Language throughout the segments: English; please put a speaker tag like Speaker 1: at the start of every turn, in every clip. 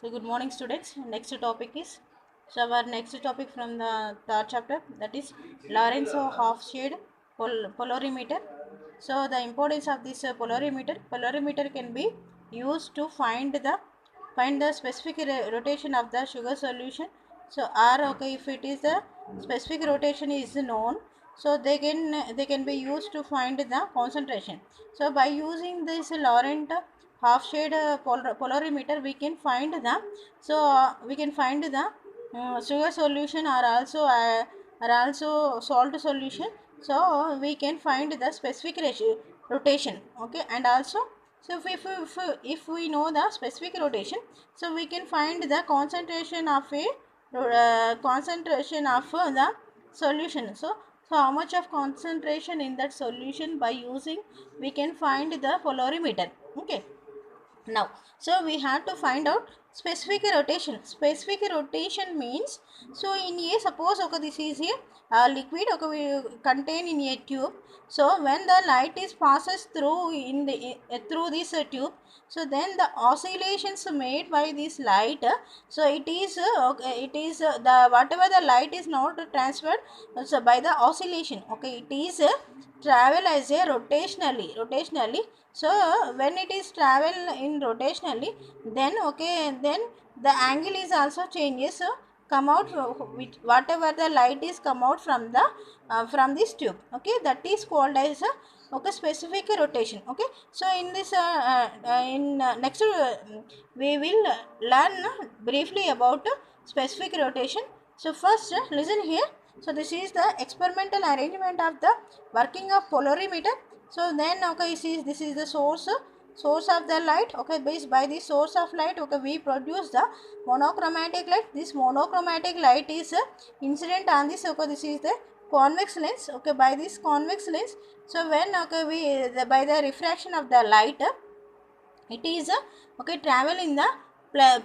Speaker 1: So good morning students. Next topic is our next topic from the third chapter, that is Lorentz half shade polarimeter. So the importance of this polarimeter can be used to find the specific rotation of the sugar solution. So R, okay, if it is the specific rotation is known, so they can be used to find the concentration. So by using this Laurent half shade polarimeter, we can find the sugar solution are also salt solution. So we can find the specific rotation, okay. And also, so if we know the specific rotation, so we can find the concentration of the solution. So how much of concentration in that solution, by using we can find the polarimeter, okay. Now, so we have to find out specific rotation. Specific rotation means, so in a, suppose okay, this is a liquid, okay, we contain in a tube. So when the light is passes through through this tube, so then the oscillations made by this light, so it is the whatever the light is not transferred, so by the oscillation, okay, it is travel as a rotationally. So when it is travel in rotationally, then okay, then the angle is also changes. So come out which whatever the light is come out from this tube, okay, that is called as okay, specific rotation, okay. So in this in next we will learn briefly about specific rotation. So first listen here. So this is the experimental arrangement of the working of polarimeter. So then okay, this is the source of the light, okay. Based by the source of light, okay, we produce the monochromatic light. This monochromatic light is incident on this, okay, this is the convex lens, okay. By this convex lens, so when okay, by the refraction of the light, it is okay, travel in the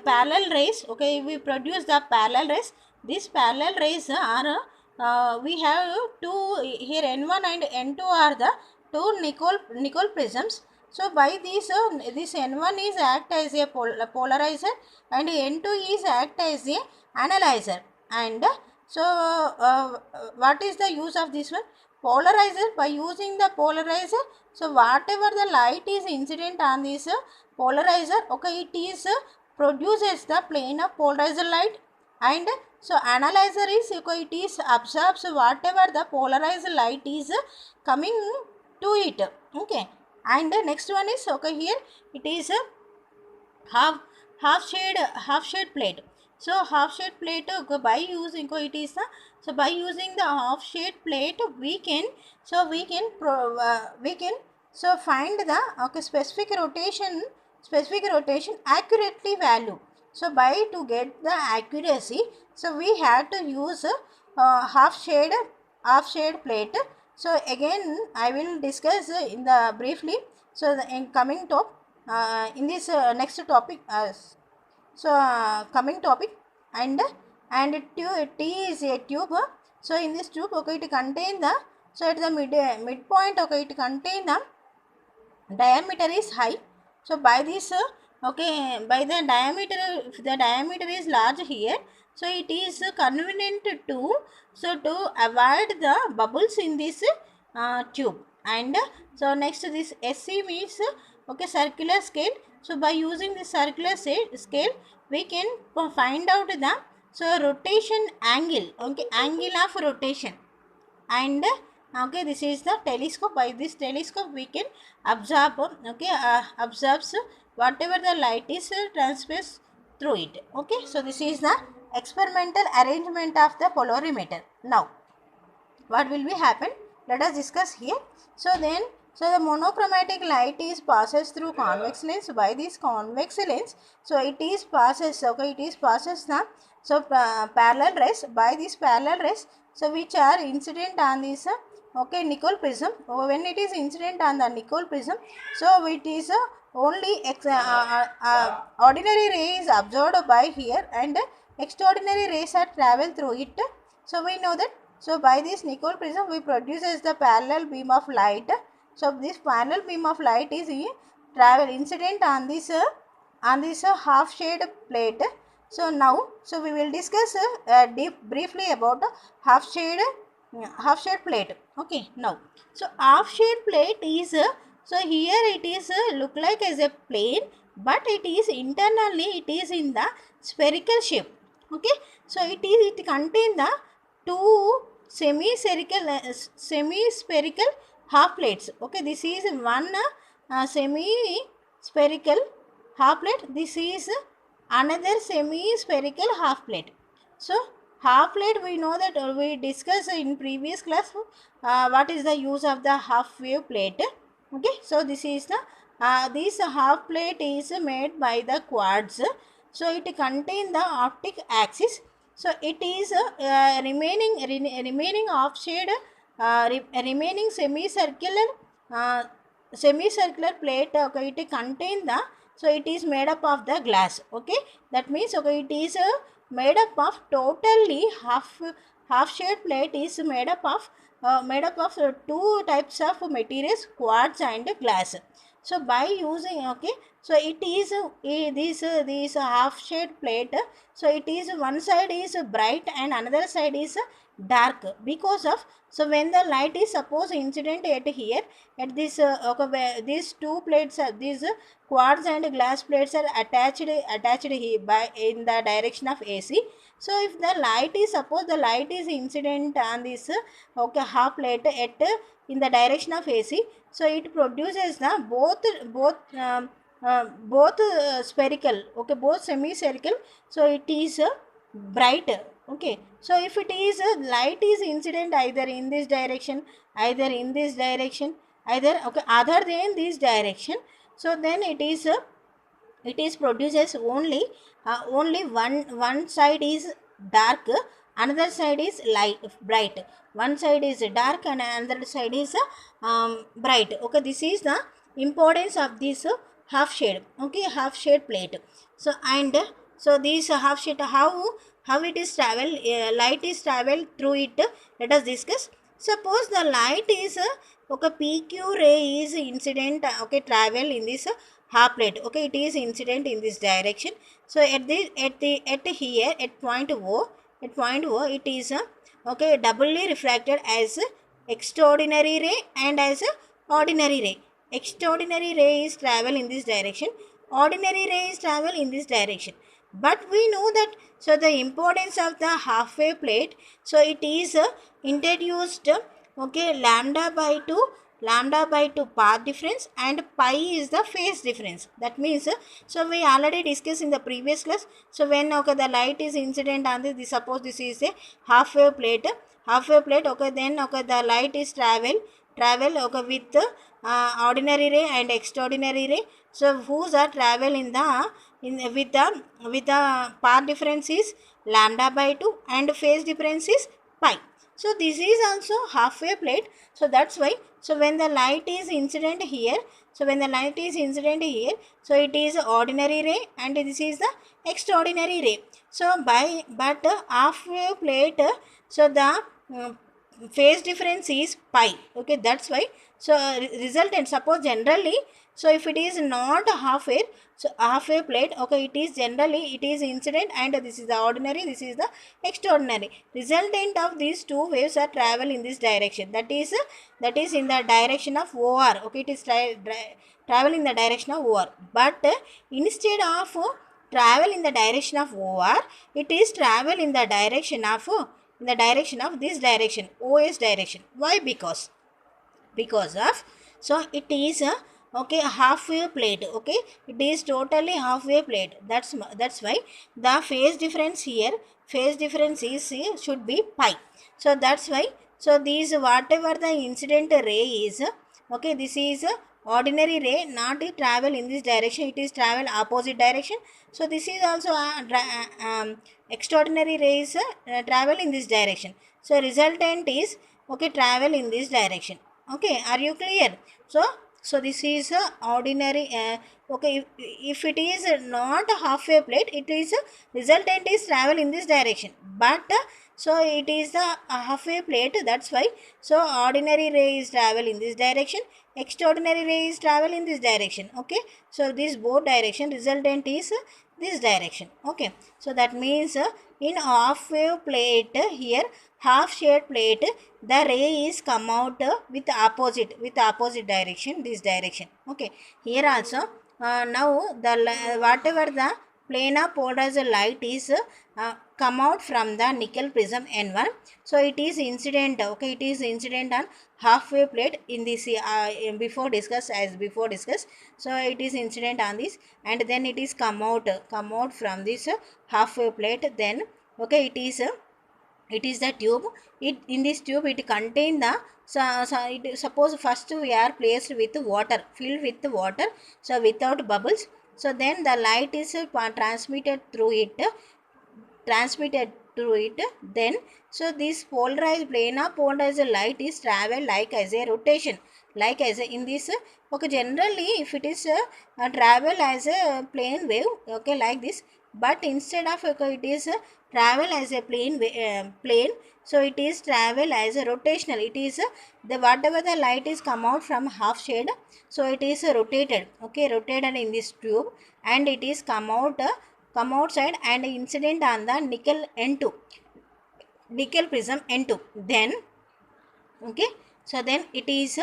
Speaker 1: parallel rays, okay. We produce the parallel rays. These parallel rays are we have two here, n1 and n2 are the two nickel prisms. So by this this n1 is act as a polarizer, and n2 is act as a analyzer. And so what is the use of this one polarizer? By using the polarizer, so whatever the light is incident on this polarizer, okay, it is produces the plane of polarizer light. And so analyzer is, okay, it is absorbs whatever the polarized light is coming to it, okay. And the next one is, okay, here it is half half shade plate. So half shade plate, by using, it is so by using the half shade plate, we can so find the okay, specific rotation accurately value. So by to get the accuracy, so we have to use half shade plate. So again I will discuss in the briefly. So in coming top in this next topic, coming topic. And T is a tube. So in this tube, okay, it contain the, so at the midpoint, okay, it contain the diameter is high. So by this okay, by the diameter, if the diameter is large here, so it is convenient to avoid the bubbles in this tube. And so next, this SC means okay, circular scale. So by using this circular scale, we can find out the so rotation angle, okay, angle of rotation. And okay, this is the telescope. By this telescope we can absorb, okay, absorbs whatever the light is transmits through it, okay. So this is the experimental arrangement of the polarimeter. Now what will be happen, let us discuss here. So then, so the monochromatic light is passes through convex lens. By this convex lens, so it is passes, okay, it is passes the so parallel rays. By this parallel rays, so which are incident on this okay, nickel prism. When it is incident on the nickel prism, so it is only ordinary ray is absorbed by here, and extraordinary rays are travel through it. So we know that. So by this nickel prism, we produces the parallel beam of light. So this parallel beam of light is travel incident on this on this half shade plate. So now, so we will discuss briefly about half shade plate. Okay, now, so half shade plate is so here it is look like as a plane, but it is internally it is in the spherical shape. Okay, so it contain the two semi-spherical half plates. Okay, this is one semi-spherical half plate. This is another semi-spherical half plate. So half plate, we know that we discussed in previous class what is the use of the half wave plate. Okay, so this is the this half plate is made by the quartz. So it contain the optic axis. So it is remaining off shade remaining semicircular plate. Okay, it contain the, so it is made up of the glass. Okay, that means okay, it is made up of totally half shade plate is made up of two types of materials, quartz and glass. So by using, okay, so it is this half shade plate. So it is one side is bright and another side is dark, because of, so when the light is suppose incident at here at this okay, these two plates are these quartz and glass plates are attached here by in the direction of AC. So if the light is, suppose the light is incident on this okay half plate at in the direction of AC, so it produces the both spherical, okay, both semi-spherical. So it is bright. Okay, so if it is light is incident either in this direction, either in this direction, either okay other than this direction, so then it is produces only only one side is dark, another side is light bright. One side is dark and another side is bright. Okay, this is the importance of this half shade. Okay, half shade plate. So and so this half shade, how it is travel, light is travel through it. Let us discuss. Suppose the light is okay, PQ ray is incident okay travel in this half plate. Okay, it is incident in this direction. So at here at point O, it is okay doubly refracted as extraordinary ray and as ordinary ray. Extraordinary ray is travel in this direction, ordinary ray is travel in this direction. But we know that, so the importance of the half wave plate, so it is introduced okay lambda by 2 path difference and pi is the phase difference. That means so we already discussed in the previous class. So when okay the light is incident on this, suppose this is a half wave plate, okay, then okay the light is travel okay with ordinary ray and extraordinary ray. So whose are travel in the with the path difference is lambda by 2 and phase difference is pi. So this is also half wave plate. So that's why, so when the light is incident here, so it is ordinary ray and this is the extraordinary ray. So but half wave plate, so the phase difference is pi. Okay, that's why, so resultant, suppose generally, so if it is not half wave, so half wave plate, okay, it is generally it is incident and this is the ordinary, this is the extraordinary. Resultant of these two waves are travel in this direction, that is in the direction of OR. Okay, it is travel in the direction of OR. But instead of travel in the direction of OR, it is travel in the direction of this direction, OS direction. Why? Because of, so it is okay half wave plate. Okay, it is totally half wave plate. That's why the phase difference here, is should be pi. So that's why, so these whatever the incident ray is, okay, this is ordinary ray, not travel in this direction, it is travel opposite direction. So this is also extraordinary rays travel in this direction. So resultant is okay travel in this direction. Okay, are you clear? So this is ordinary okay, if it is not half wave plate, it is resultant is travel in this direction, but So it is the halfway plate, that's why. So ordinary ray is travel in this direction, extraordinary ray is travel in this direction. Okay, so this both direction resultant is this direction. Okay, so that means in half wave plate here, half shade plate, the ray is come out with opposite direction, this direction. Okay, here also now the whatever the planar polarized light is come out from the nickel prism N1. So it is incident. Okay, it is incident on half wave plate in this before discussed, as before discussed. So it is incident on this, and then it is come out from this half wave plate. Then okay, it is the tube. It in this tube it contain the suppose first we are placed with water, filled with water, so without bubbles. So then the light is transmitted through it. Then so this polarized planar polarized light is travel like as a rotation, like as a in this okay, generally if it is travel as a plane wave, okay, like this. But instead of okay, it is travel as a plane, so it is travel as a rotational. It is the whatever the light is come out from half shade, so it is rotated, okay, rotated in this tube, and it is come outside and incident on the nickel prism N2. Then okay, so then it is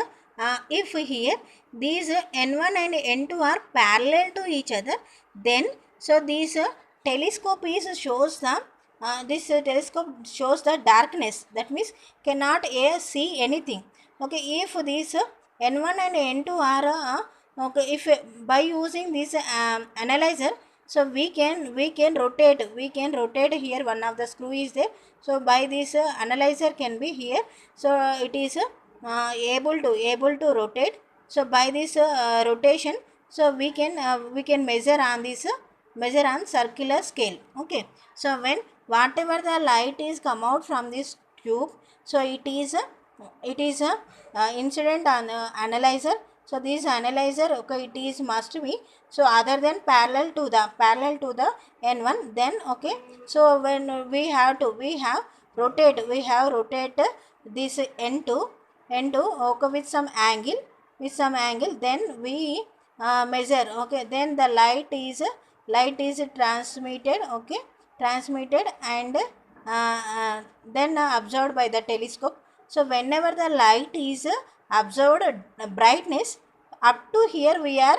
Speaker 1: if here these N1 and N2 are parallel to each other, then so this telescope is shows the telescope shows the darkness, that means cannot see anything. Okay, if these N1 and N2 are okay, if by using this analyzer, so we can rotate here, one of the screw is there. So by this analyzer can be here, so it is able to rotate. So by this rotation, so we can measure on this measure on circular scale. Okay, so when whatever the light is come out from this tube, so it is a incident on analyzer. So this analyzer, okay, it is must be so other than parallel to the N1. Then okay, so when we have rotate this N2 okay, with some angle, then we measure. Okay, then the light is transmitted, okay, transmitted, and then observed by the telescope. So whenever the light is observed brightness up to here, we are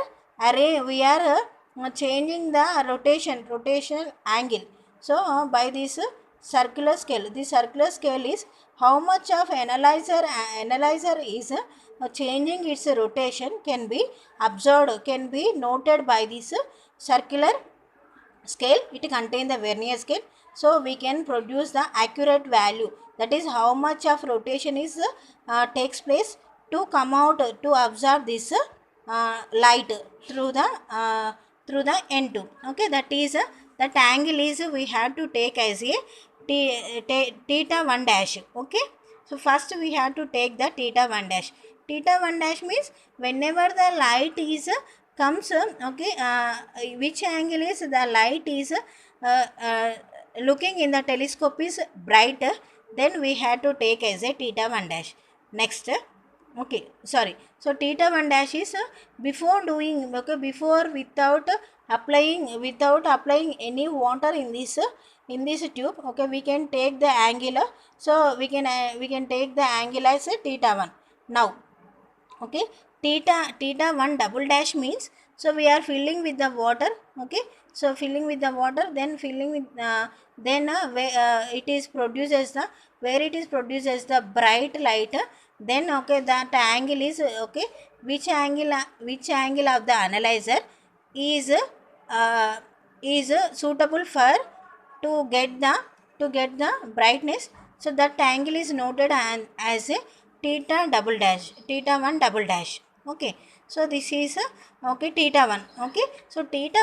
Speaker 1: changing the rotational angle. So by this circular scale, the circular scale is how much of analyzer is changing its rotation can be observed, can be noted by this circular scale. It contains the vernier scale, so we can produce the accurate value, that is how much of rotation is takes place to come out to observe this light through the N2. Okay, that is that angle is we have to take as a theta 1 dash. Okay, so first we have to take the theta 1 dash. Theta 1 dash means whenever the light is comes okay, which angle is the light is looking in the telescope is brighter, then we have to take as a theta 1 dash. Next okay, sorry, so theta 1 dash is before doing, okay, before without applying any water in this tube, okay, we can take the angle, so we can take the angle as a theta 1. Now okay, theta 1 double dash means, so we are filling with the water. Okay, so filling with the water, then filling with then where it is produces the where it is produces the bright light, then okay, that angle is okay, which angle of the analyzer is suitable for to get the brightness. So that angle is noted as a theta 1 double dash. Okay, so this is okay, theta 1. Okay, so theta